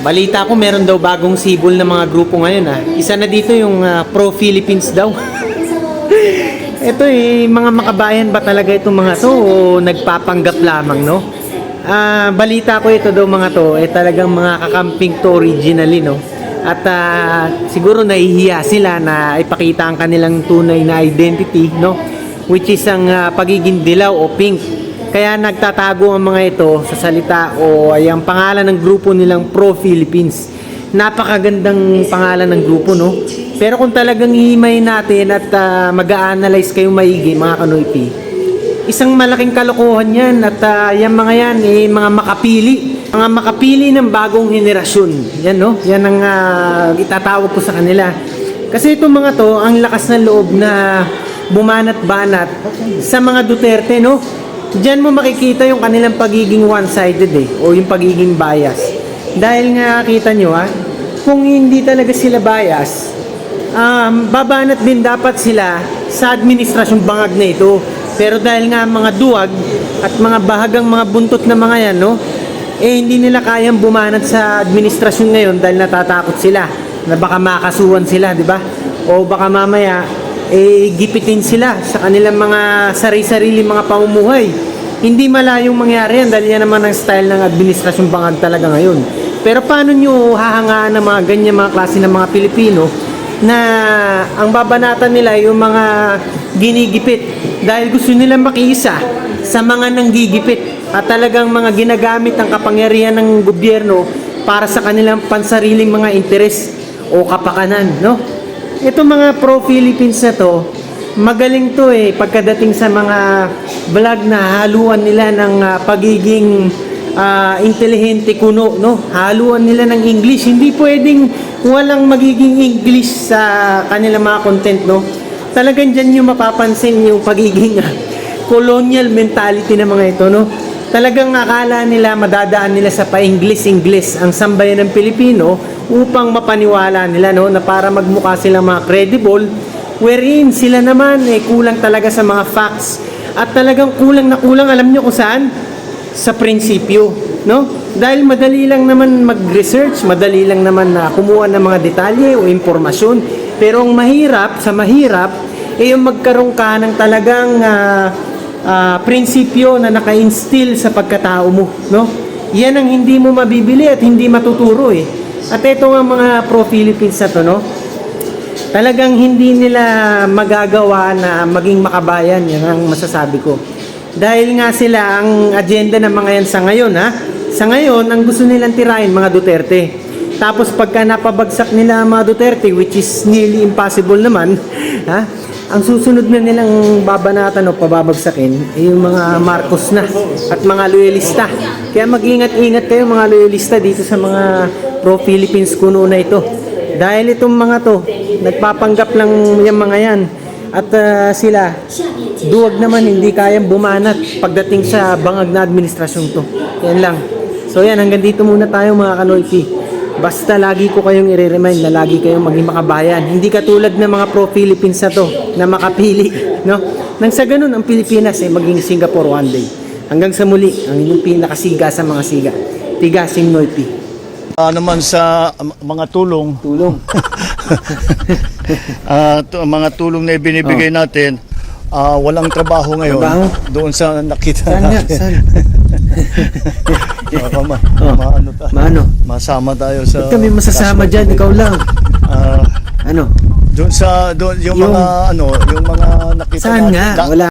Balita ko meron daw bagong sibol na mga grupo ngayon ah. Isa na dito yung pro-Philippines daw. Ito mga makabayan ba talaga itong mga to o nagpapanggap lamang, no? Balita ko ito daw mga to talagang mga kakamping to originally, no? At siguro nahihiya sila na ipakita ang kanilang tunay na identity, no? Which is ang pagiging dilaw o pink. Kaya nagtatago ang mga ito sa salita o ay ang pangalan ng grupo nilang Pro-Philippines. Napakagandang pangalan ng grupo, no? Pero kung talagang ihimay natin at mag-a-analyze kayo maigi, mga kanoypi, isang malaking kalokohan yan at yung mga yan, mga makapili. Mga makapili ng bagong henerasyon. Yan, no? Yan ang itatawag ko sa kanila. Kasi itong mga to, ang lakas ng loob na bumanat-banat sa mga Duterte, no? Diyan mo makikita yung kanilang pagiging one-sided o yung pagiging bias. Dahil nga kita nyo kung hindi talaga sila bias, babanat din dapat sila sa administrasyong bangag na ito. Pero dahil nga mga duwag at mga bahagang mga buntot na mga yan, no? Hindi nila kayang bumanat sa administrasyon ngayon dahil natatakot sila na baka makasuhan sila, di ba? O baka mamaya gipitin sila sa kanilang mga sarili-sarili mga pamumuhay. Hindi malayong mangyari yan dahil yan naman ang style ng administrasyong bangag talaga ngayon. Pero paano nyo hahangaan ng mga ganyan mga klase ng mga Pilipino na ang babanatan nila yung mga ginigipit dahil gusto nila makiisa sa mga nanggigipit at talagang mga ginagamit ang kapangyarihan ng gobyerno para sa kanilang pansariling mga interes o kapakanan, no? Itong mga pro-Philippines na to, magaling to pagkadating sa mga vlog na haluan nila ng pagiging intelihente kuno, no? Haluan nila ng English. Hindi pwedeng walang magiging English sa kanilang mga content, no? Talagang dyan yung mapapansin yung pagiging colonial mentality ng mga ito, no? Talagang akala nila madadaan nila sa pa-English ang sambayan ng Pilipino upang mapaniwala nila, no, na para magmukha silang mga credible, wherein sila naman kulang talaga sa mga facts at talagang kulang na kulang, alam nyo kung saan? Sa prinsipyo, no? Dahil madali lang naman mag-research, madali lang naman na kumuha ng mga detalye o impormasyon, pero ang mahirap yung magkaroon ka ng talagang prinsipyo na naka-instill sa pagkatao mo, no? Yan ang hindi mo mabibili at hindi matuturo At ito nga mga pro-Philippines na to, no? Talagang hindi nila magagawa na maging makabayan, yan ang masasabi ko. Dahil nga sila ang agenda ng mga yan sa ngayon, Sa ngayon, ang gusto nilang tirahin mga Duterte. Tapos pagka napabagsak nila mga Duterte, which is nearly impossible naman, ang susunod na nilang babanatan o pababagsakin ay yung mga Marcos na at mga loyalista. Kaya mag-ingat-ingat kayo mga loyalista dito sa mga pro-Philippines kuno na ito. Dahil itong mga to, nagpapanggap lang yung mga yan. At sila, duwag naman hindi kayang bumanat pagdating sa bangag na administrasyon to. Yan lang. So yan, hanggang dito muna tayo mga kanoypi. Basta lagi ko kayong i-remind na lagi kayong maging makabayan. Hindi katulad ng mga pro-Philippines na to na makapili, no? Nang sa ganun, ang Pilipinas maging Singapore one day. Hanggang sa muli, ang inyong pinakasiga sa mga siga. Tigasing Noypi. Naman sa mga tulong. Mga tulong na ibinibigay natin, walang trabaho ngayon. Trabaho? Doon sa nakita Saan natin. Saan? Maano? Masama tayo sa... Ba't kami masasama dyan? Ikaw lang. Ano? Doon yung mga yung mga nakita Saan natin. nga? Wala.